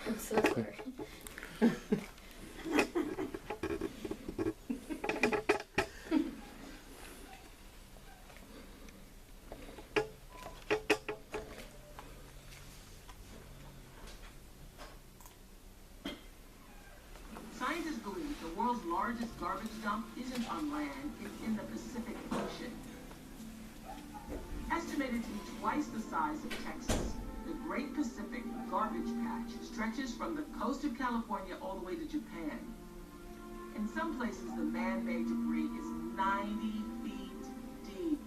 I'm so sorry. Scientists believe the world's largest garbage dump isn't on land, it's in the Pacific Ocean. Estimated to be twice the size of Texas, the Great Pacific Garbage Patch stretches from the coast of California all the way to Japan. In some places, the man-made debris is 90 feet deep.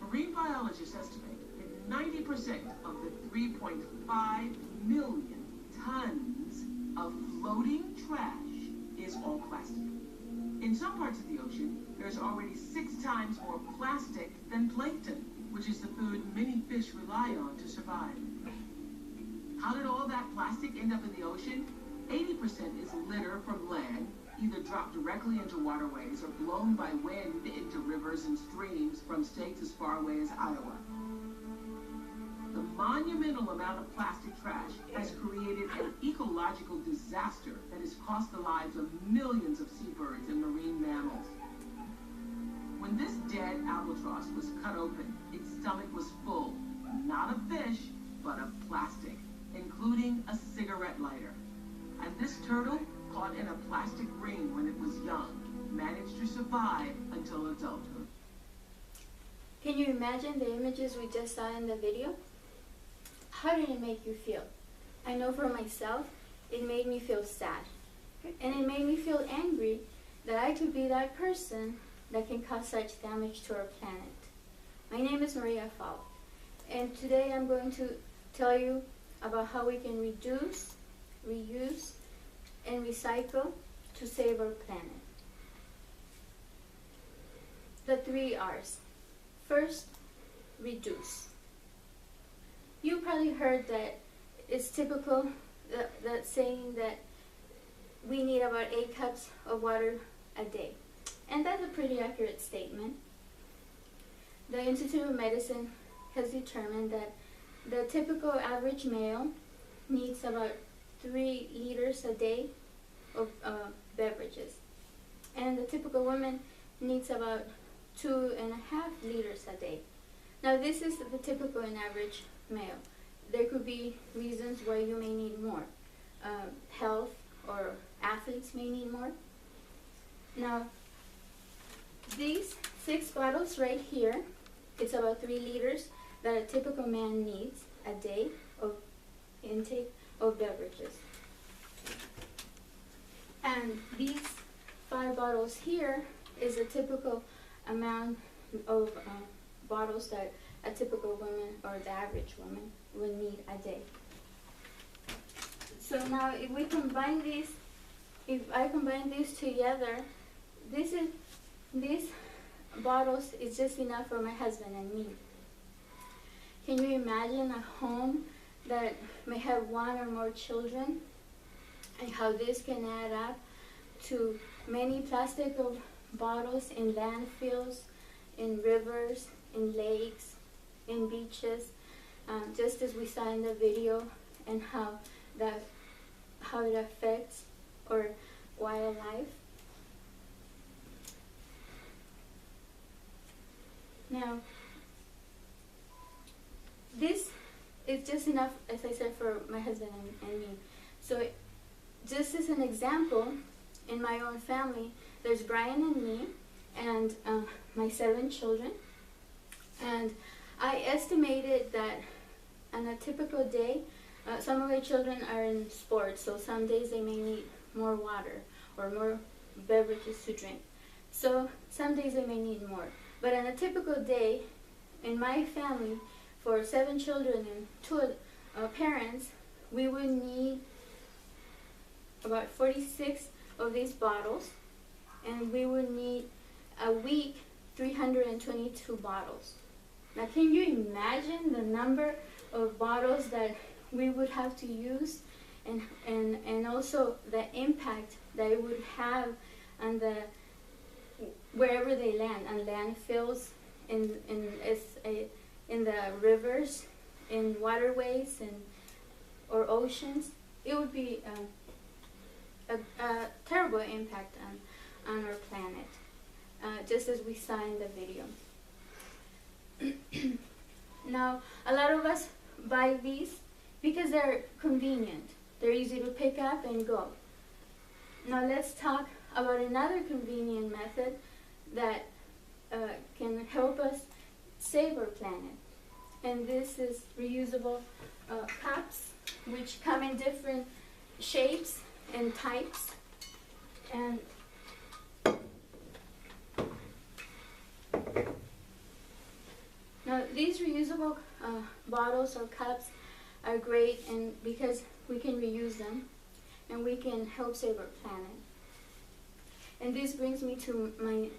Marine biologists estimate that 90% of the 3.5 million tons of floating trash is all plastic. In some parts of the ocean, there's already 6 times more plastic than plankton, which is the food many fish rely on to survive. How did all that plastic end up in the ocean? 80% is litter from land, either dropped directly into waterways or blown by wind into rivers and streams from states as far away as Iowa. The monumental amount of plastic trash has created an ecological disaster that has cost the lives of millions of seabirds and marine mammals. When this dead albatross was cut open, its stomach was full, not of fish, but of plastic, including a cigarette lighter. And this turtle, caught in a plastic ring when it was young, managed to survive until adulthood. Can you imagine the images we just saw in the video? How did it make you feel? I know for myself, it made me feel sad. And it made me feel angry that I could be that person that can cause such damage to our planet. My name is Maria Fall, and today I'm going to tell you about how we can reduce, reuse, and recycle to save our planet. The 3 R's. First, reduce. You probably heard that it's typical, that saying that we need about 8 cups of water a day. And that's a pretty accurate statement. The Institute of Medicine has determined that the typical average male needs about 3 liters a day of beverages. And the typical woman needs about 2.5 liters a day. Now this is the typical and average male. There could be reasons why you may need more. Health or athletes may need more. Now, these 6 bottles right here, it's about 3 liters that a typical man needs a day of intake of beverages. And these 5 bottles here is a typical amount of bottles that a typical woman or the average woman would need a day. So now if we combine these, if I combine these together, these bottles is just enough for my husband and me. Can you imagine a home that may have 1 or more children, and how this can add up to many plastic of bottles in landfills, in rivers, in lakes, in beaches, just as we saw in the video, and how it affects our wildlife. Now, this is just enough, as I said, for my husband and me. So, just as an example, in my own family, there's Brian and me, and my 7 children. And I estimated that on a typical day, some of my children are in sports, so some days they may need more water or more beverages to drink. So some days they may need more. But on a typical day, in my family, for 7 children and 2 parents, we would need about 46 of these bottles, and we would need a week 322 bottles. Now can you imagine the number of bottles that we would have to use, and also the impact that it would have on the wherever they land, on landfills, in the rivers, in waterways, or oceans. it would be a terrible impact on our planet, just as we saw in the video. Now, a lot of us buy these because they're convenient. They're easy to pick up and go. Now let's talk about another convenient method that can help us save our planet. And this is reusable cups, which come in different shapes and types. And now these reusable bottles or cups are great, and because we can reuse them and we can help save our planet. And this brings me to my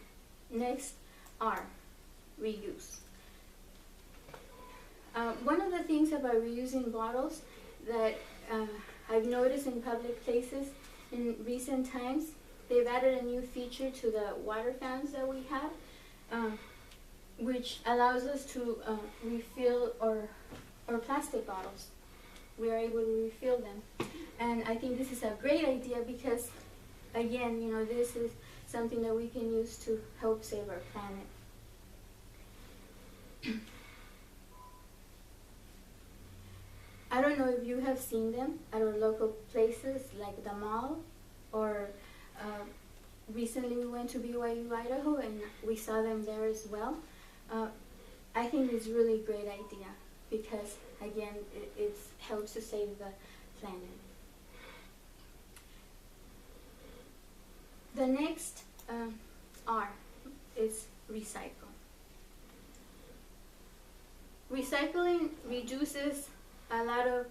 next R, reuse. One of the things about reusing bottles that I've noticed in public places in recent times, they've added a new feature to the water fountains that we have, which allows us to refill our plastic bottles. We are able to refill them. And I think this is a great idea because, again, you know, this is something that we can use to help save our planet. I don't know if you have seen them at our local places like the mall, or recently we went to BYU, Idaho, and we saw them there as well. I think it's really a great idea because, again, it helps to save the planet. The next R is recycle. Recycling reduces a lot of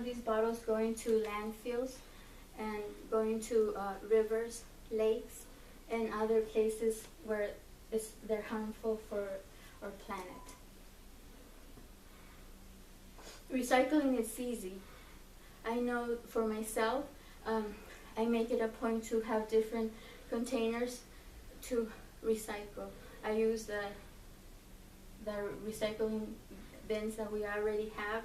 these bottles going to landfills and going to rivers, lakes, and other places where they're harmful for our planet. Recycling is easy. I know for myself, I make it a point to have different containers to recycle. I use the recycling bins that we already have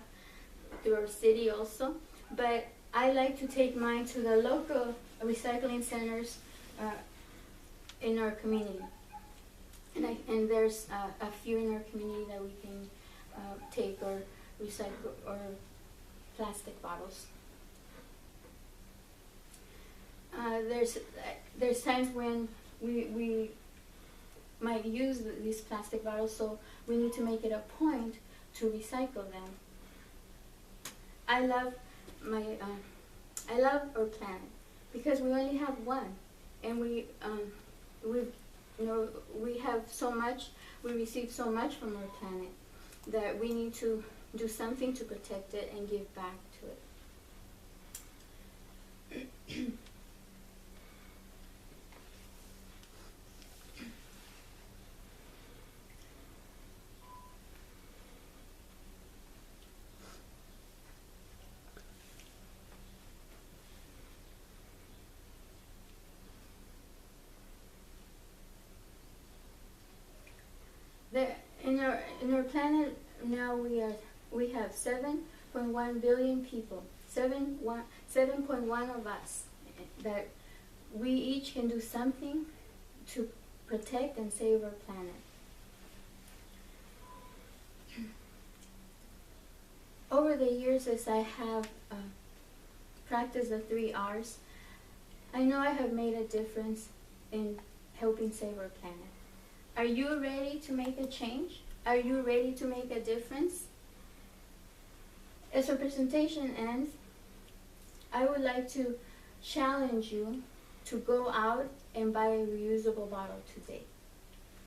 through our city also, but I like to take mine to the local recycling centers in our community. And there's a few in our community that we can take or recycle or plastic bottles. There's times when we might use these plastic bottles, so we need to make it a point to recycle them. I love our planet because we only have one, and we have so much. We receive so much from our planet that we need to do something to protect it and give back to it. In our planet now we have 7.1 billion people, 7.1 of us, that we each can do something to protect and save our planet. Over the years, as I have practiced the 3 R's, I know I have made a difference in helping save our planet. Are you ready to make a change? Are you ready to make a difference? As our presentation ends, I would like to challenge you to go out and buy a reusable bottle today.